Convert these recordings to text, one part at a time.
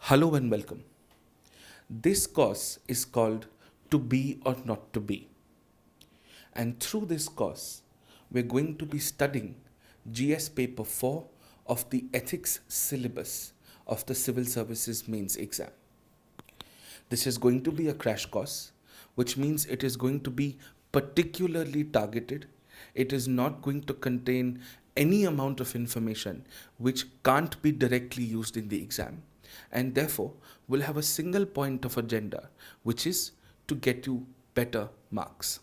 Hello and welcome. This course is called To Be or Not to Be. And through this course, we're going to be studying GS paper 4 of the ethics syllabus of the Civil Services Mains exam. This is going to be a crash course, which means it is going to be particularly targeted. It is not going to contain any amount of information which can't be directly used in the exam, and therefore will have a single point of agenda, which is to get you better marks.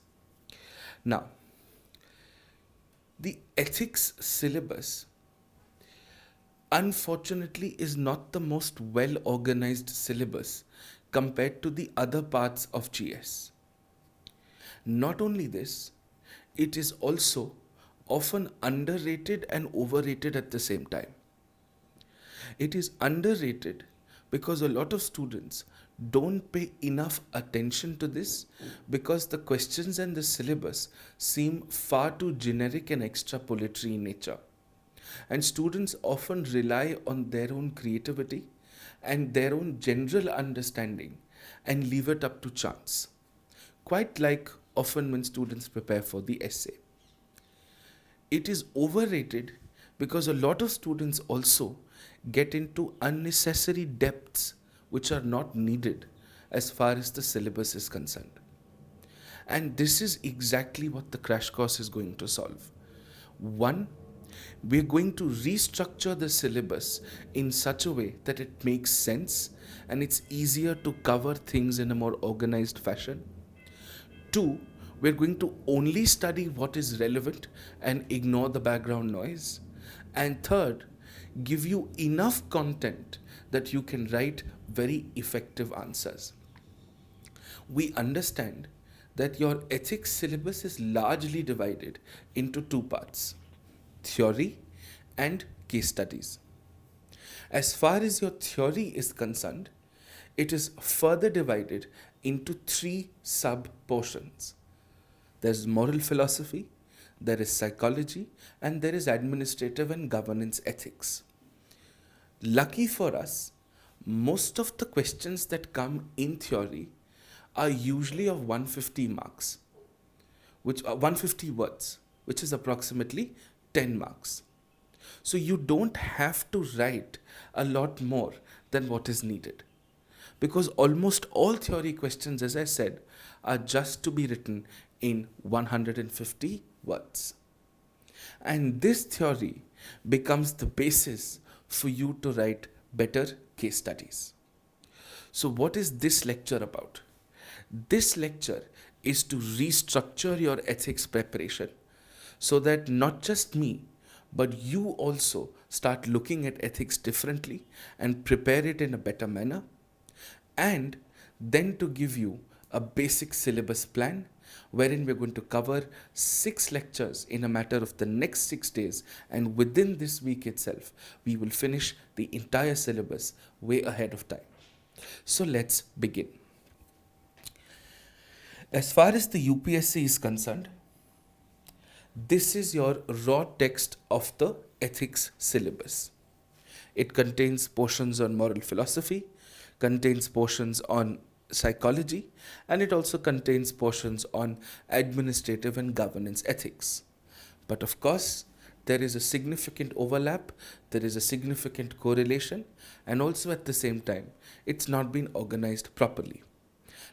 Now, the ethics syllabus unfortunately is not the most well organized syllabus compared to the other parts of GS. Not only this, it is also often underrated and overrated at the same time. It is underrated because a lot of students don't pay enough attention to this because the questions and the syllabus seem far too generic and extrapolatory in nature. And students often rely on their own creativity and their own general understanding and leave it up to chance. Quite like often when students prepare for the essay. It is overrated because a lot of students also get into unnecessary depths which are not needed as far as the syllabus is concerned. And this is exactly what the crash course is going to solve. One, we're going to restructure the syllabus in such a way that it makes sense and it's easier to cover things in a more organized fashion. Two, we're going to only study what is relevant and ignore the background noise. And third, give you enough content that you can write very effective answers. We understand that your ethics syllabus is largely divided into two parts: theory and case studies. As far as your theory is concerned, it is further divided into three sub portions. There's moral philosophy, there is psychology, and there is administrative and governance ethics. Lucky for us, most of the questions that come in theory are usually of 150 marks, which are 150 words, which is approximately 10 marks. So you don't have to write a lot more than what is needed, because almost all theory questions, as I said, are just to be written in 150 words. And this theory becomes the basis for you to write better case studies. So what is this lecture about? This lecture is to restructure your ethics preparation so that not just me, but you also start looking at ethics differently and prepare it in a better manner, and then to give you a basic syllabus plan wherein we're going to cover 6 lectures in a matter of the next 6 days, and within this week itself we will finish the entire syllabus way ahead of time. So let's begin. As far as the UPSC is concerned, this is your raw text of the ethics syllabus. It contains portions on moral philosophy, contains portions on psychology, and it also contains portions on administrative and governance ethics. But of course, there is a significant overlap, there is a significant correlation, and also at the same time, it's not been organized properly.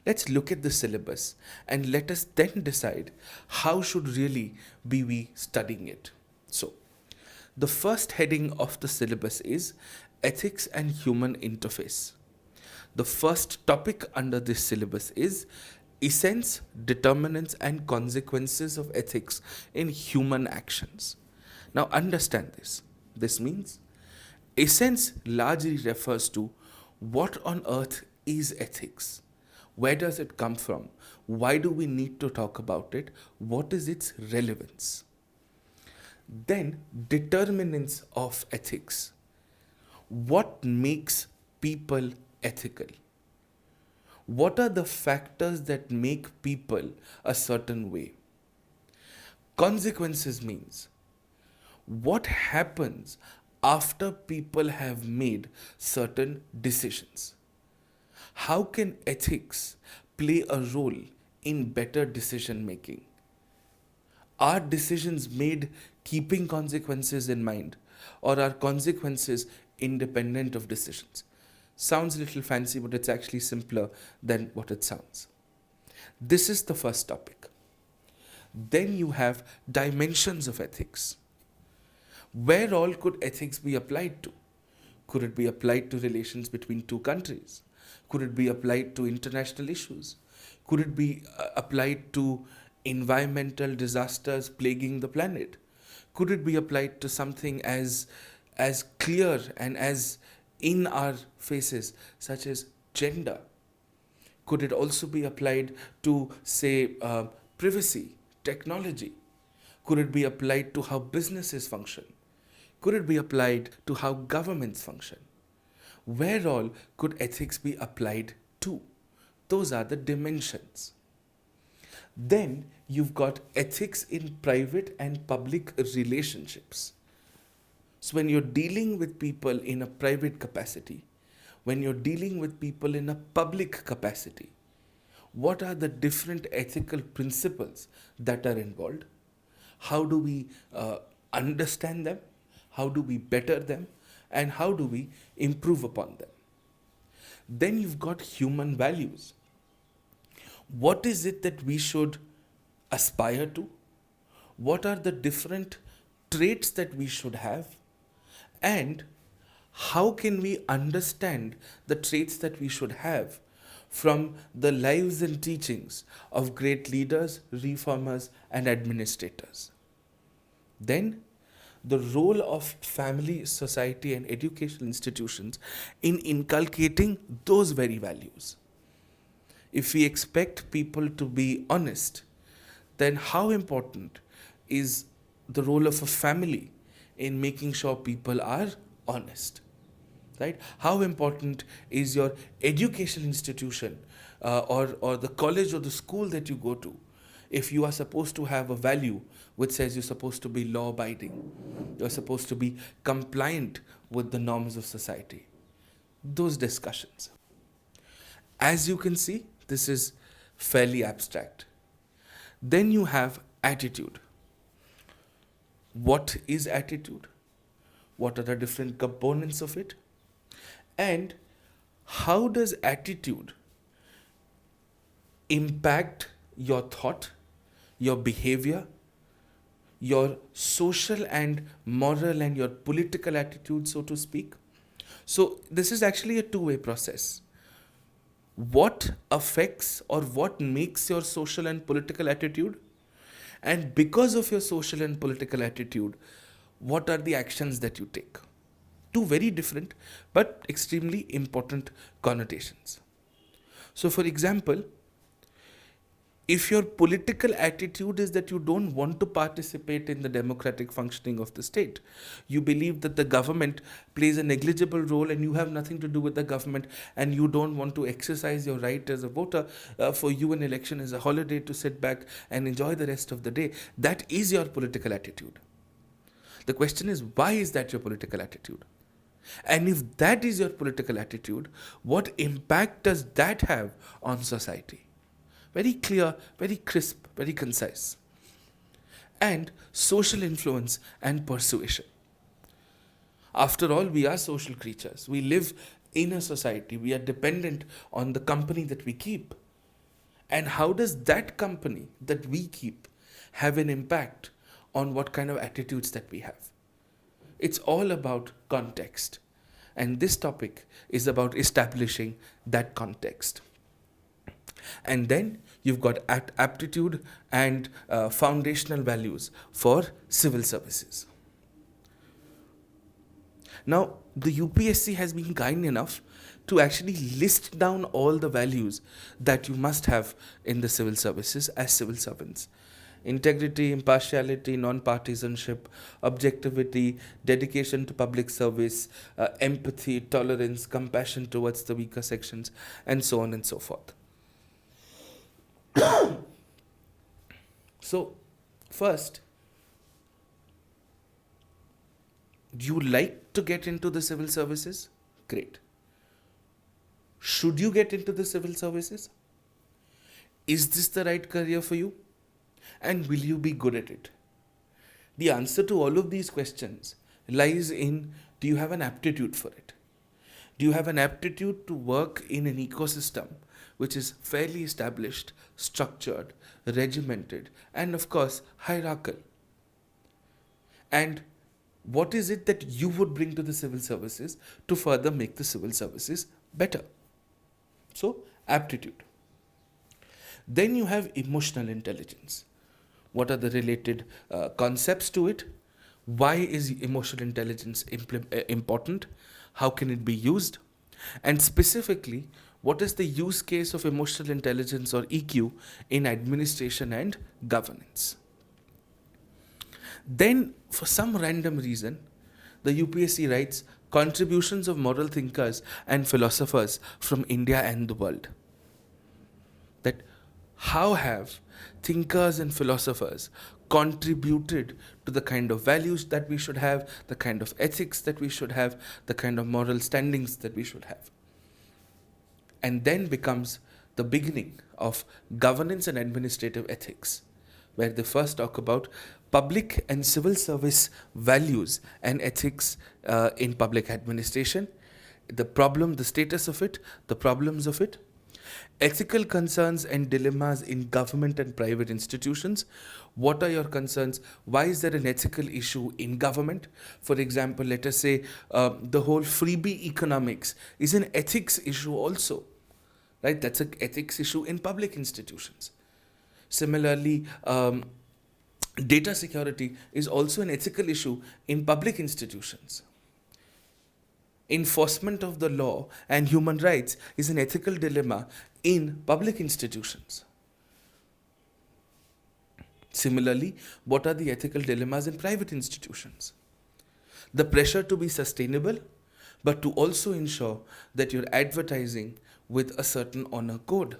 Let's look at the syllabus and let us then decide how should really be we studying it. So, the first heading of the syllabus is Ethics and Human Interface. The first topic under this syllabus is Essence, Determinants and Consequences of Ethics in Human Actions. Now understand this. This means essence largely refers to what on earth is ethics? Where does it come from? Why do we need to talk about it? What is its relevance? Then determinants of ethics. What makes people ethical? What are the factors that make people a certain way? Consequences means what happens after people have made certain decisions. How can ethics play a role in better decision making? Are decisions made keeping consequences in mind, or are consequences independent of decisions? Sounds a little fancy, but it's actually simpler than what it sounds. This is the first topic. Then you have dimensions of ethics. Where all could ethics be applied to? Could it be applied to relations between two countries? Could it be applied to international issues? Could it be applied to environmental disasters plaguing the planet? Could it be applied to something as clear and as in our faces, such as gender? Could it also be applied to, say, privacy, technology? Could it be applied to how businesses function? Could it be applied to how governments function? Where all could ethics be applied to? Those are the dimensions. Then you've got ethics in private and public relationships. So when you're dealing with people in a private capacity, when you're dealing with people in a public capacity, what are the different ethical principles that are involved? How do we understand them? How do we better them? And how do we improve upon them? Then you've got human values. What is it that we should aspire to? What are the different traits that we should have? And how can we understand the traits that we should have from the lives and teachings of great leaders, reformers, and administrators? Then, the role of family, society, and educational institutions in inculcating those very values. If we expect people to be honest, then how important is the role of a family in making sure people are honest? Right? How important is your educational institution or the college or the school that you go to if you are supposed to have a value which says you're supposed to be law-abiding, you're supposed to be compliant with the norms of society? Those discussions. As you can see, this is fairly abstract. Then you have attitude. What is attitude? What are the different components of it? And how does attitude impact your thought, your behavior, your social and moral and your political attitude, so to speak? So this is actually a two-way process. What affects or what makes your social and political attitude? And because of your social and political attitude, what are the actions that you take? Two very different but extremely important connotations. So for example, if your political attitude is that you don't want to participate in the democratic functioning of the state, you believe that the government plays a negligible role and you have nothing to do with the government, and you don't want to exercise your right as a voter, for you an election is a holiday to sit back and enjoy the rest of the day, that is your political attitude. The question is, why is that your political attitude? And if that is your political attitude, what impact does that have on society? Very clear, very crisp, very concise. And social influence and persuasion. After all, we are social creatures. We live in a society. We are dependent on the company that we keep. And how does that company that we keep have an impact on what kind of attitudes that we have? It's all about context. And this topic is about establishing that context. And then you've got aptitude and foundational values for civil services. Now, the UPSC has been kind enough to actually list down all the values that you must have in the civil services as civil servants. Integrity, impartiality, non-partisanship, objectivity, dedication to public service, empathy, tolerance, compassion towards the weaker sections, and so on and so forth. So, first, you like to get into the civil services? Great. Should you get into the civil services? Is this the right career for you? And will you be good at it? The answer to all of these questions lies in, do you have an aptitude for it? Do you have an aptitude to work in an ecosystem which is fairly established, structured, regimented, and of course, hierarchical? And what is it that you would bring to the civil services to further make the civil services better? So, aptitude. Then you have emotional intelligence. What are the related concepts to it? Why is emotional intelligence important? How can it be used? And specifically, what is the use case of emotional intelligence or EQ in administration and governance? Then, for some random reason, the UPSC writes contributions of moral thinkers and philosophers from India and the world. That how have thinkers and philosophers contributed to the kind of values that we should have, the kind of ethics that we should have, the kind of moral standings that we should have? And then becomes the beginning of governance and administrative ethics, where they first talk about public and civil service values and ethics in public administration, the status of it, the problems of it, ethical concerns and dilemmas in government and private institutions. What are your concerns? Why is there an ethical issue in government? For example, let us say the whole freebie economics is an ethics issue also, right? That's an ethics issue in public institutions. Similarly, data security is also an ethical issue in public institutions. Enforcement of the law and human rights is an ethical dilemma in public institutions. Similarly, what are the ethical dilemmas in private institutions? The pressure to be sustainable, but to also ensure that you're advertising with a certain honor code.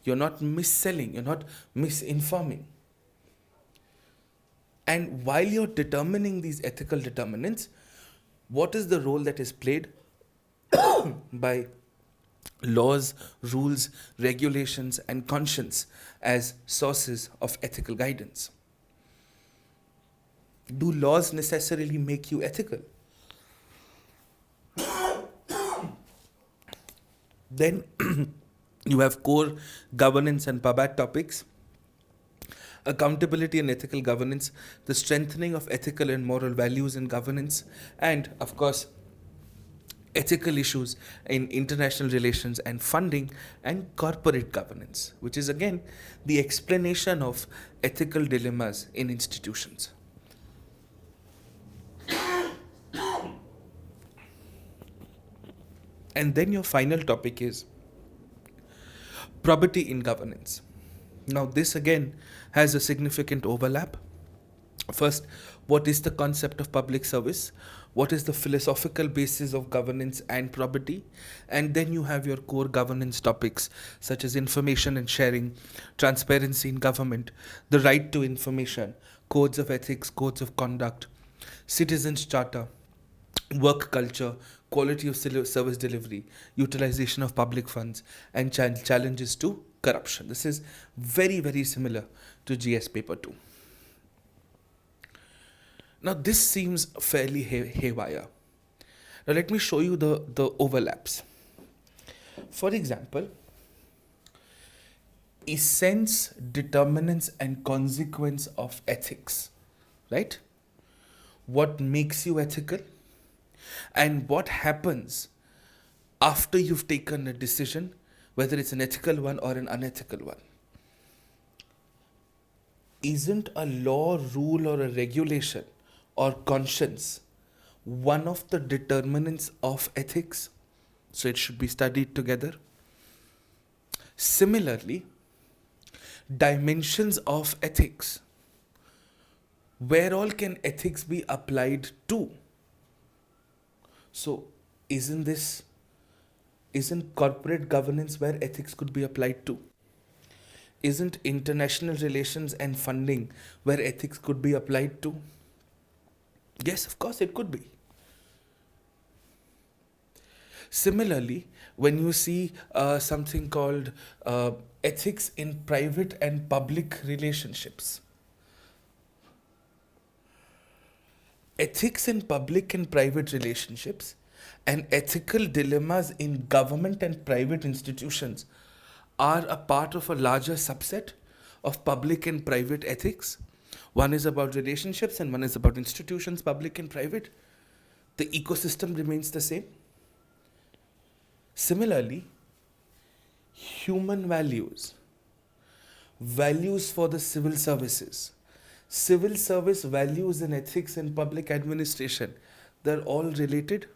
You're not mis-selling, you're not misinforming. And while you're determining these ethical determinants, what is the role that is played by laws, rules, regulations, and conscience as sources of ethical guidance? Do laws necessarily make you ethical? Then you have core governance and PABAT topics. Accountability and ethical governance, the strengthening of ethical and moral values in governance, and of course, ethical issues in international relations and funding, and corporate governance, which is again the explanation of ethical dilemmas in institutions. And then your final topic is probity in governance. Now, this again has a significant overlap. First, what is the concept of public service? What is the philosophical basis of governance and probity? And then you have your core governance topics such as information and sharing, transparency in government, the right to information, codes of ethics, codes of conduct, citizens' charter, work culture, quality of service delivery, utilization of public funds, and challenges to corruption. This is very, very similar to GS paper 2. Now, this seems fairly haywire. Now, let me show you the overlaps. For example, essence, determinants, and consequence of ethics, right? What makes you ethical? And what happens after you've taken a decision, whether it's an ethical one or an unethical one? Isn't a law, rule, or a regulation or conscience one of the determinants of ethics? So it should be studied together. Similarly, dimensions of ethics. Where all can ethics be applied to? So isn't corporate governance where ethics could be applied to? Isn't international relations and funding where ethics could be applied to? Yes, of course it could be. Similarly, when you see something called ethics in private and public relationships, ethics in public and private relationships and ethical dilemmas in government and private institutions are a part of a larger subset of public and private ethics. One is about relationships and one is about institutions, public and private. The ecosystem remains the same. Similarly, human values, values for the civil services, civil service values and ethics in public administration, they're all related.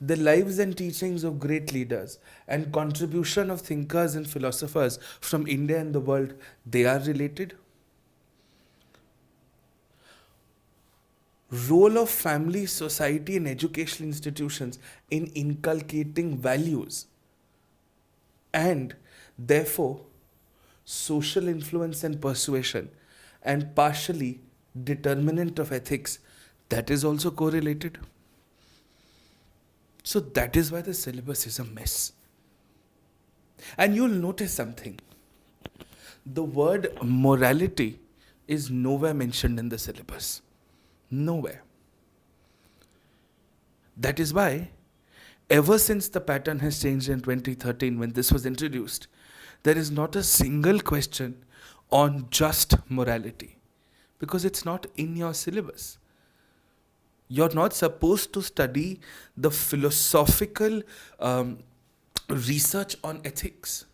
The lives and teachings of great leaders and contribution of thinkers and philosophers from India and the world, they are related. Role of family, society and educational institutions in inculcating values and therefore social influence and persuasion and partially determinant of ethics, that is also correlated. So that is why the syllabus is a mess. And you'll notice something. The word morality is nowhere mentioned in the syllabus. Nowhere. That is why, ever since the pattern has changed in 2013 when this was introduced, there is not a single question on just morality. Because it's not in your syllabus. You're not supposed to study the philosophical research on ethics.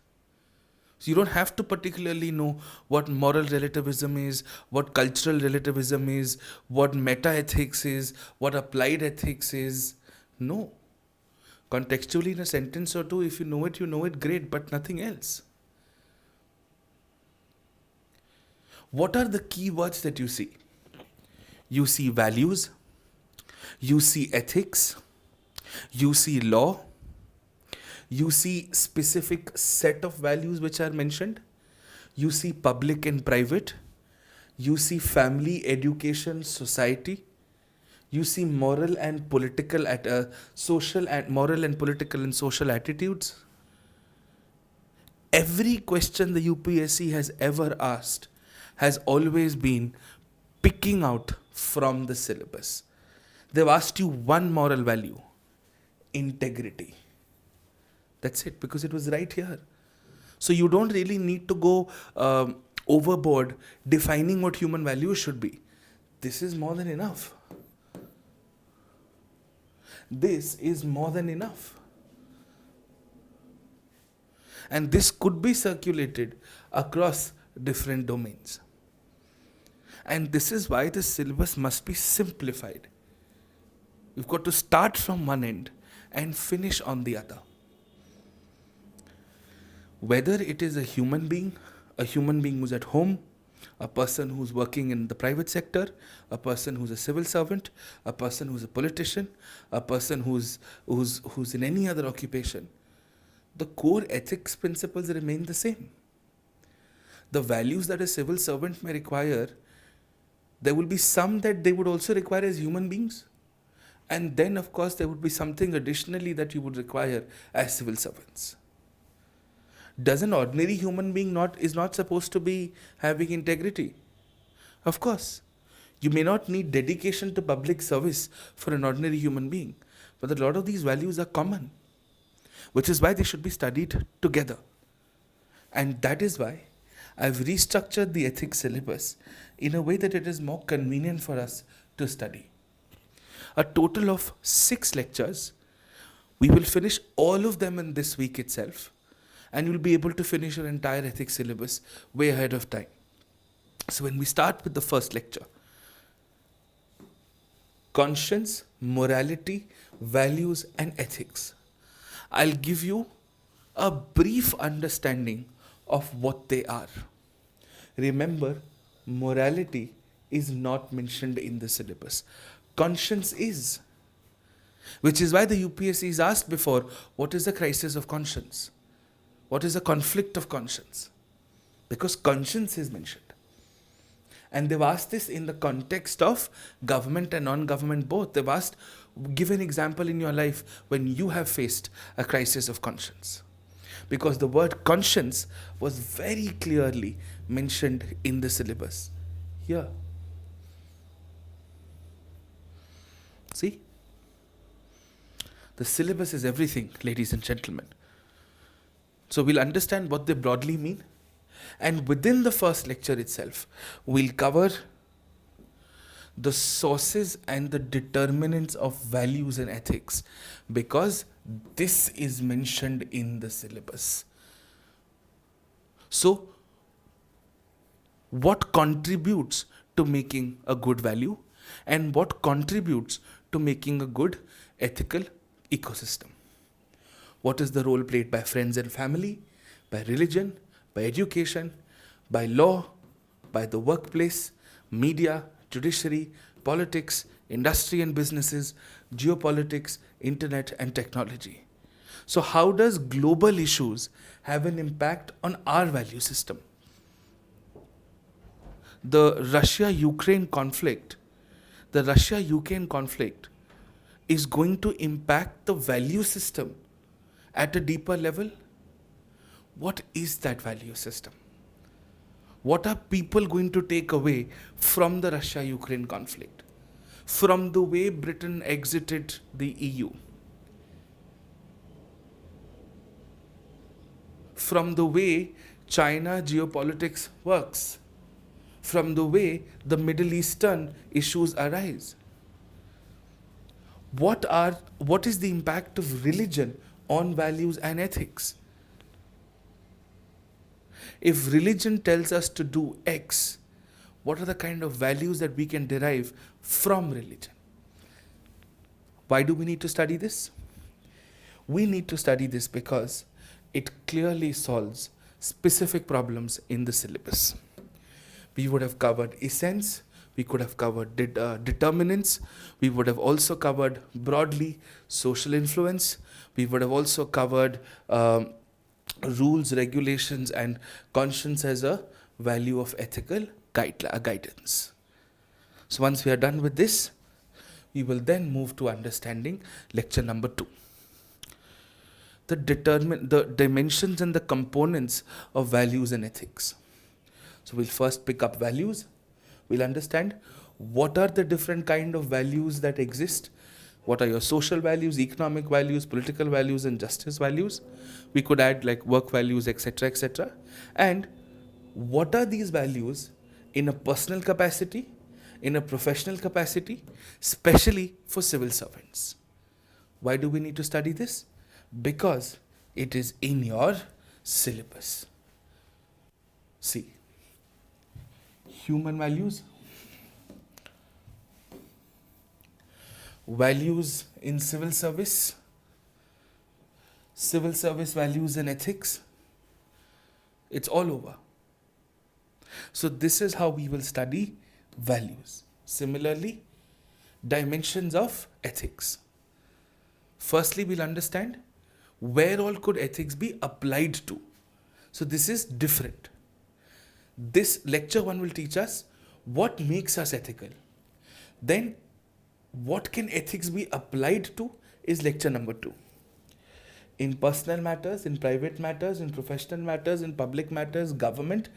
So you don't have to particularly know what moral relativism is, what cultural relativism is, what meta-ethics is, what applied ethics is. No. Contextually in a sentence or two, if you know it, great, but nothing else. What are the key words that you see? You see values, you see ethics, you see law, you see specific set of values which are mentioned, you see public and private, you see family, education, society, you see moral and political, social and moral and political and social attitudes. Every question the UPSC has ever asked has always been picking out from the syllabus. They've asked you one moral value, integrity. That's it, because it was right here. So you don't really need to go overboard defining what human values should be. This is more than enough. This is more than enough. And this could be circulated across different domains. And this is why the syllabus must be simplified. You've got to start from one end and finish on the other. Whether it is a human being who's at home, a person who's working in the private sector, a person who's a civil servant, a person who's a politician, a person who's in any other occupation, the core ethics principles remain the same. The values that a civil servant may require, there will be some that they would also require as human beings. And then, of course, there would be something additionally that you would require as civil servants. Does an ordinary human being is not supposed to be having integrity? Of course. You may not need dedication to public service for an ordinary human being, but a lot of these values are common, which is why they should be studied together. And that is why I've restructured the ethics syllabus in a way that it is more convenient for us to study. A total of 6 lectures. We will finish all of them in this week itself. And you'll be able to finish your entire ethics syllabus way ahead of time. So when we start with the first lecture, conscience, morality, values and ethics, I'll give you a brief understanding of what they are. Remember, morality is not mentioned in the syllabus. Conscience is. Which is why the UPSC is asked before, what is the crisis of conscience? What is a conflict of conscience? Because conscience is mentioned. And they've asked this in the context of government and non-government both. They've asked, Give an example in your life when you have faced a crisis of conscience. Because the word conscience was very clearly mentioned in the syllabus. Here. See? The syllabus is everything, ladies and gentlemen. So we'll understand what they broadly mean. And within the first lecture itself, we'll cover the sources and the determinants of values and ethics, because this is mentioned in the syllabus. So, what contributes to making a good value and what contributes to making a good ethical ecosystem? What is the role played by friends and family, by religion, by education, by law, by the workplace, media, judiciary, politics, industry and businesses, geopolitics, internet and technology? So how does global issues have an impact on our value system? The Russia-Ukraine conflict is going to impact the value system at a deeper level. What is that value system? What are people going to take away from the Russia-Ukraine conflict? From the way Britain exited the EU? From the way China geopolitics works? From the way the Middle Eastern issues arise? What is the impact of religion on values and ethics? If religion tells us to do X, what are the kind of values that we can derive from religion? Why do we need to study this? We need to study this because it clearly solves specific problems in the syllabus. We would have covered essence, we could have covered determinants, we would have also covered broadly social influence, we would have also covered rules, regulations and conscience as a value of ethical guidance. So once we are done with this, we will then move to understanding lecture number 2. The dimensions and the components of values and ethics. So we'll first pick up values. We'll understand what are the different kind of values that exist. What are your social values, economic values, political values and justice values. We could add like work values, etc., etc. And what are these values in a personal capacity, in a professional capacity, especially for civil servants. Why do we need to study this? Because it is in your syllabus. See, human values, values in civil service values and ethics, it's all over. So this is how we will study values. Similarly, dimensions of ethics. Firstly, we'll understand where all could ethics be applied to. So this is different. This lecture 1 will teach us what makes us ethical. Then what can ethics be applied to is lecture number 2. In personal matters, in private matters, in professional matters, in public matters, government,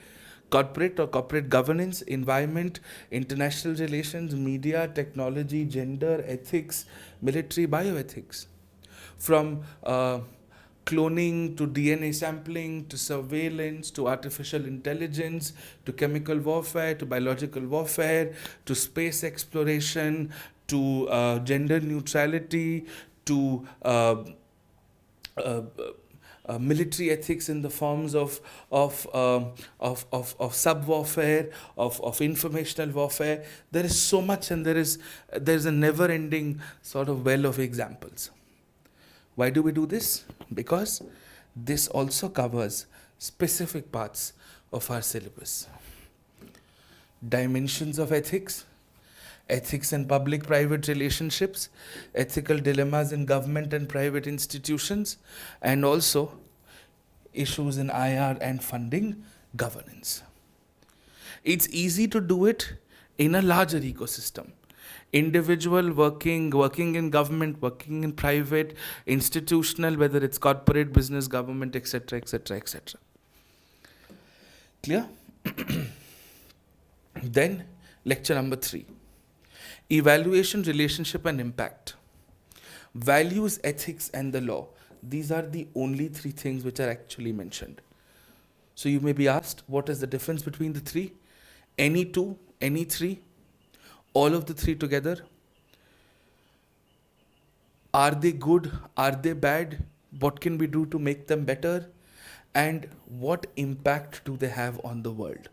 corporate or corporate governance, environment, international relations, media, technology, gender, ethics, military, bioethics. From cloning to DNA sampling to surveillance to artificial intelligence to chemical warfare to biological warfare to space exploration to gender neutrality to military ethics in the forms of sub warfare, of informational warfare. There is so much, and there is a never-ending sort of well of examples. Why do we do this? Because this also covers specific parts of our syllabus. Dimensions of ethics, ethics in public-private relationships, ethical dilemmas in government and private institutions, and also issues in IR and funding governance. It's easy to do it in a larger ecosystem. individual, working in government, working in private, institutional, whether it's corporate, business, government, etc., etc., etc. Clear? Then, lecture number 3. Evaluation, relationship and impact. Values, ethics and the law. These are the only 3 things which are actually mentioned. So you may be asked, what is the difference between the 3? Any 2, any 3, all of the 3 together? Are they good? Are they bad? What can we do to make them better? And what impact do they have on the world?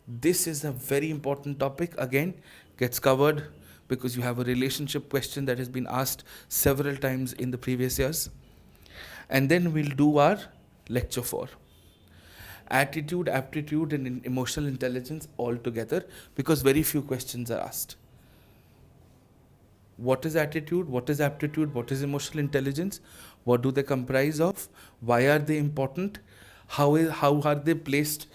This is a very important topic. Again, gets covered because you have a relationship question that has been asked several times in the previous years. And then we'll do our lecture 4. Attitude, aptitude and emotional intelligence all together, because very few questions are asked. What is attitude? What is aptitude? What is emotional intelligence? What do they comprise of? Why are they important? How are they placed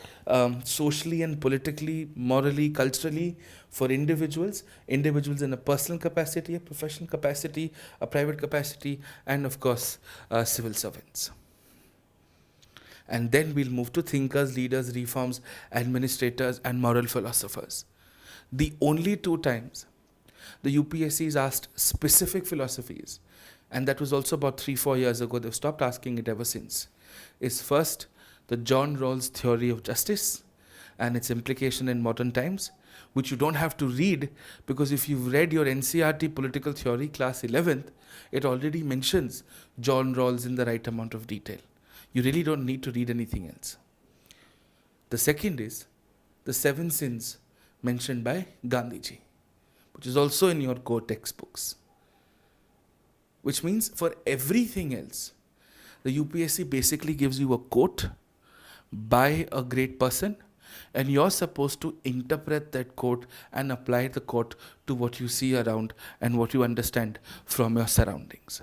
socially and politically, morally, culturally for individuals? Individuals in a personal capacity, a professional capacity, a private capacity, and of course, civil servants. And then we'll move to thinkers, leaders, reforms, administrators, and moral philosophers. The only 2 times the UPSC is asked specific philosophies, and that was also about 3-4 years ago, they've stopped asking it ever since, is first the John Rawls theory of justice and its implication in modern times, which you don't have to read, because if you've read your NCERT political theory class 11th, it already mentions John Rawls in the right amount of detail. You really don't need to read anything else. The second is the 7 sins mentioned by Gandhiji, which is also in your core textbooks. Which means for everything else, the UPSC basically gives you a quote by a great person, and you're supposed to interpret that quote and apply the quote to what you see around and what you understand from your surroundings.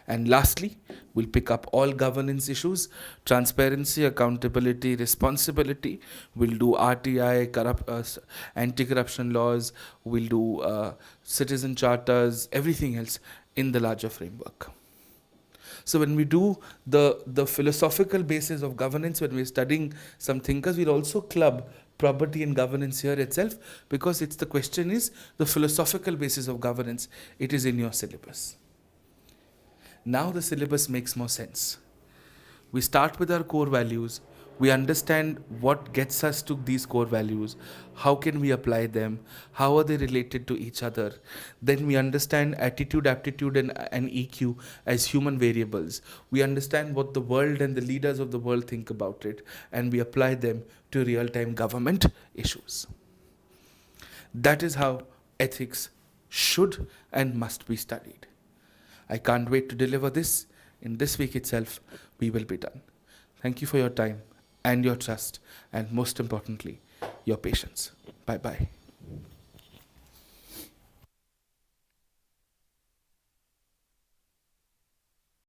And lastly, we'll pick up all governance issues, transparency, accountability, responsibility. We'll do RTI, anti-corruption laws. We'll do citizen charters, everything else in the larger framework. So when we do the philosophical basis of governance, when we're studying some thinkers, we'll also club property and governance here itself, because the question is the philosophical basis of governance. It is in your syllabus. Now the syllabus makes more sense. We start with our core values. We understand what gets us to these core values. How can we apply them? How are they related to each other? Then we understand attitude, aptitude, and EQ as human variables. We understand what the world and the leaders of the world think about it, and we apply them to real-time government issues. That is how ethics should and must be studied. I can't wait to deliver this. In this week itself, we will be done. Thank you for your time and your trust, and most importantly, your patience. Bye-bye.